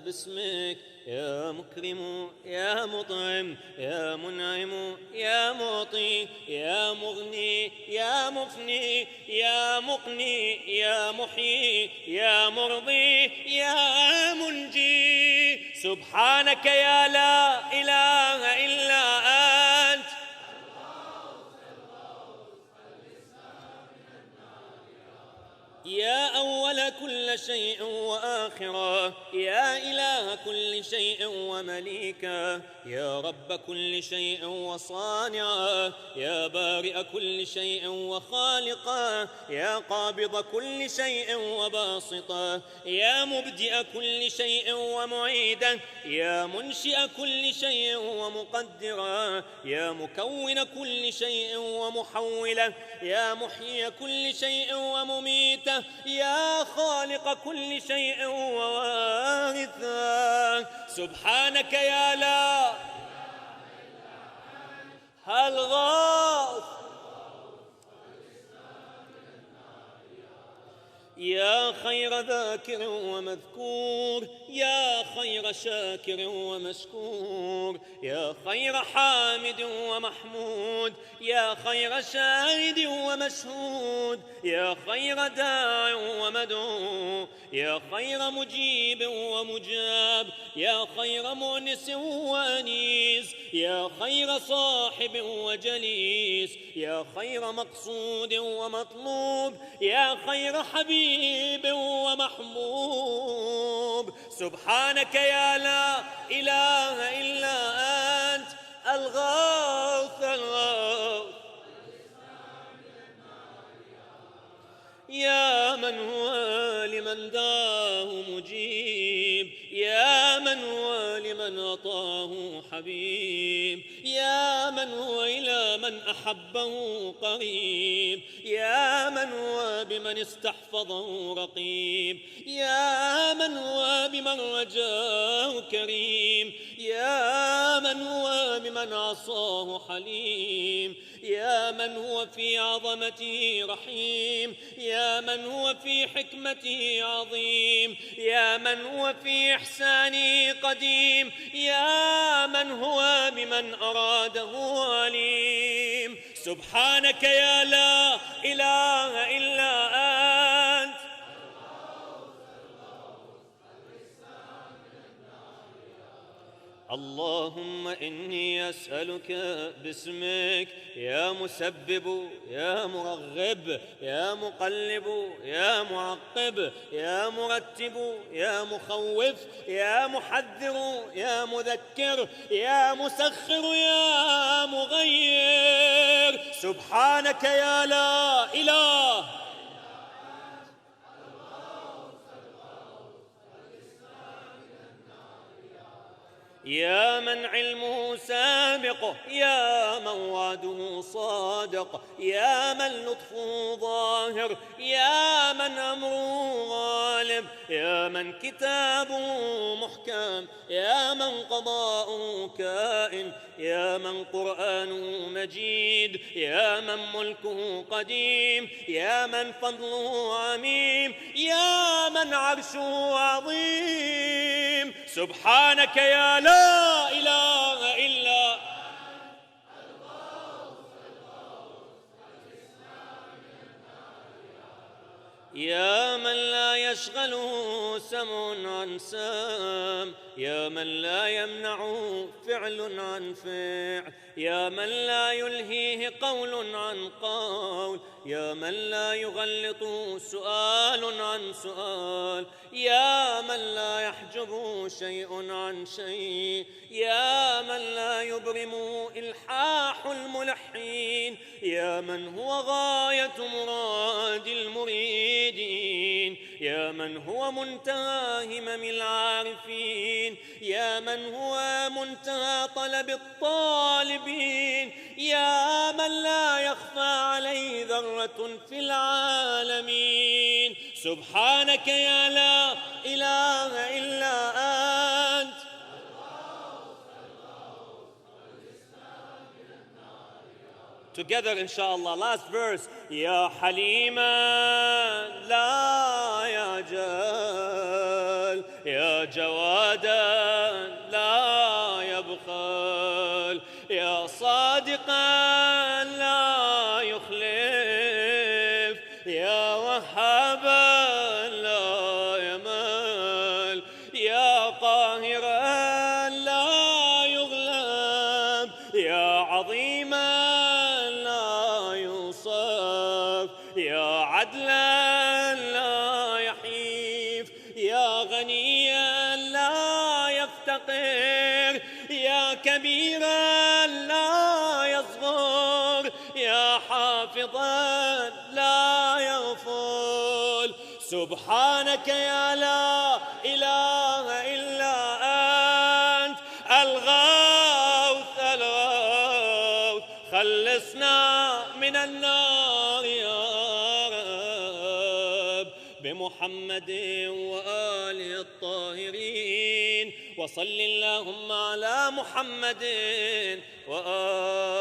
باسمك يا مكرم يا مطعم يا منعم يا معطي يا مغني يا مفني يا مقني يا محيي يا مرضي يا منجي. سبحانك يا لا إله إلا أنت كل شيء وآخرة، يا إله كل شيء ومليكا، يا رب كل شيء وصانعا، يا بارئ كل شيء وخالقا، يا قابض كل شيء وباسطا، يا مبدئ كل شيء ومعيدا، يا منشئ كل شيء ومقدرا، يا مكون كل شيء ومحولا، يا محيي كل شيء ومميتا، يا خالق كل شيء ووارثا. سبحانك يا لا الغاث، يا خير ذاكر ومذكور، يا خير شاكر ومشكور، يا خير حامد ومحمود، يا خير شاهد ومشهود، يا خير داع ومدعو، يا خير مجيب ومجاب، يا خير مؤنس وأنيس، يا خير صاحب وجليس، يا خير مقصود ومطلوب، يا خير حبيب ومحبوب. سبحانك يا لا إله إلا أنت الغوث الغوث، يا من هو لمن دعاه مجيب، يا من هو لمن أطاه حبيب، يا من هو إلى من أحبه قريب، يا من هو بمن استحفظه رقيب، يا من هو بمن رجاه كريم، يا من هو بمن عصاه حليم، يا من هو في عظمته رحيم، يا من هو في حكمته عظيم، يا من هو في إحسانه قديم، يا من هو بمن أراده عليم. سبحانك يا لا إله إلا أنت اللهم إني أسألك باسمك يا مسبب يا مرغب يا مقلب يا معقب يا مرتب يا مخوف يا محذر يا مذكر يا مسخر يا مغير. سبحانك يا لا إله يا من علمه سابق، يا من وعده صادق، يا من لطفه ظاهر، يا من أمره غالب، يا من كتابه محكم، يا من قضاؤه كائن، يا من قرآنه مجيد، يا من ملكه قديم، يا من فضله عميم، يا من عرشه عظيم. سبحانك يا لا إله إلا يا من لا يشغله سمع عن سام، يا من لا يمنعه فعل عن فعل، يا من لا يلهيه قول عن قول، يا من لا يغلط سؤال عن سؤال، يا من لا يحجب شيء عن شيء، يا من لا يبرم إلحاح الملحين، يا من هو غاية مراد المريدين، يا من هو منتهى همم العارفين، يا من هو منتهى طلب الطالبين، يا من لا يخفى عليه ذرة في العالمين. سبحانك يا لا إله إلا أنت Together inshallah, last verse. يا حليما لا يجل، يا جوادا لا يبخل، يا صادقا لا يخلف، يا وهابا لا يمل، يا قاهرا لا يغلب، يا عظيما يا عدلا لا يحيي. غنيا لا يفتقر، يا كبيرا لا يصغر، يا حافظا لا يغفل. سبحانك يا لا إله إلا أنت الغوث الغوث، خلصنا من النار يا رب بمحمد وآله الطاهرين. وصل اللهم على محمد وآله